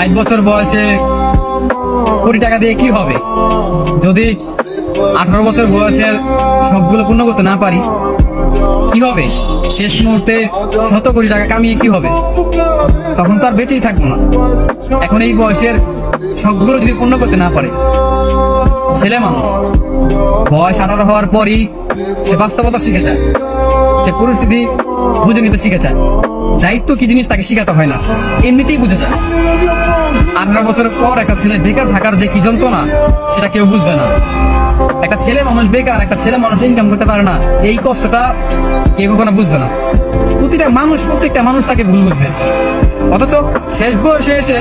60 বছর বয়সে কোটি টাকা দিয়ে কি হবে? যদি 18 বছর বয়সের শখগুলো পূর্ণ করতে না পারি কি হবে? শেষ মুহূর্তে 100 কোটি টাকা কামিয়ে কি হবে? তখন তো আর বেঁচেই থাকবো না। এখন এই বয়সের শখগুলো যদি পূর্ণ করতে না পারে, ছেলে মানুষ বয়স 18 হওয়ার পরই সে বাস্তবতা শিখে যায়, সে পরিস্থিতি বুঝে নিতে শিখে যায়। দায়িত্ব কি জিনিস তাকে শিখাতে হয় না, এমনিতেই বুঝে যায়। 18 বছরের পর একটা ছেলে বেকার থাকার যে কি যন্ত্রণা সেটা কেউ বুঝবে না। একটা ছেলে মানুষ বেকার, একটা ছেলে মানুষ ইনকাম করতে পারে না, এই কষ্টটা কেউ কখনো বুঝবে না। প্রত্যেকটা মানুষ তাকে ভুল বুঝবে। অথচ শেষ বয়সে এসে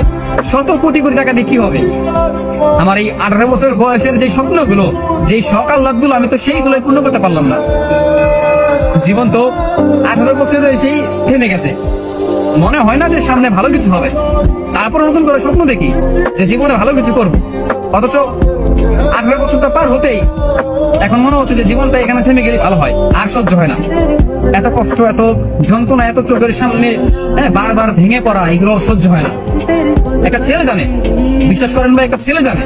100 কোটি কোটি টাকা দিয়ে কি হবে? আমার এই 18 বছর বয়সের যে স্বপ্নগুলো, যে শখ আহ্লাদগুলো, আমি তো সেইগুলোই পূর্ণ করতে পারলাম না। জীবন তো 18 বছর এসেই থেমে গেছে। মনে হয় না যে সামনে ভালো কিছু হবে, তারপর নতুন করে স্বপ্ন দেখি যে জীবনে ভালো কিছু করব। অথচ 18 বছরটা পার হতেই এখন মনে হচ্ছে যে জীবনটা এখানে থেমে গেলে ভালো হয়। আর সহ্য হয় না, এত কষ্ট, এত যন্ত্রণা, এত চোখের সামনে বারবার ভেঙে পড়া, এগুলো সহ্য হয় না। একটা ছেলে জানে, বিশ্বাস করেন ভাই, একটা ছেলে জানে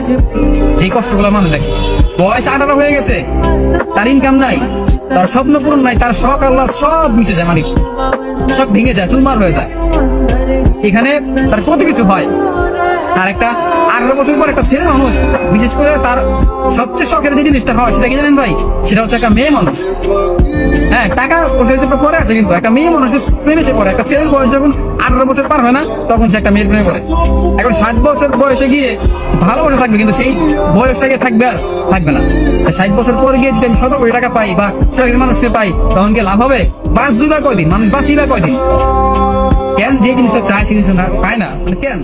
যে কষ্টগুলো মানে লাগে। বয়স 18 হয়ে গেছে, তার ইনকাম নাই, তার স্বপ্ন পূরণ নাই, তার শখ আল্লাহ সব মিশে যায়, মানে সব ভেঙে যায়, চুরমার হয়ে যায়। এখানে তার কত কিছু হয়। আর একটা 18 বছর পর একটা ছেলে মানুষ, বিশেষ করে তার সবচেয়ে শখের যে জিনিসটা হয় সেটা কি জানেন ভাই? সেটা হচ্ছে একটা মেয়ে মানুষ। হ্যাঁ, টাকা পয়সা পরে আছে, কিন্তু একটা মেয়ে মানুষের প্রেমে সে পড়ে। একটা ছেলের বয়স যখন 18 বছর পার হয় না, তখন সে একটা মেয়ের প্রেমে পড়ে। এখন 60 বছর বয়সে গিয়ে ভালোবাসা থাকবে, কিন্তু সেই বয়সটাকে থাকবে আর থাকবে না। 60 বছর পরে গিয়ে যদি আমি 100 কোটি টাকা পাই বা শখের মানুষকে পাই, তখন কি লাভ হবে? বাঁচবি বা কয়দিন? মানুষ বাঁচি বা কয়দিন? কেন যে জিনিসটা চায় সেই জিনিসটা পায় না, কেন?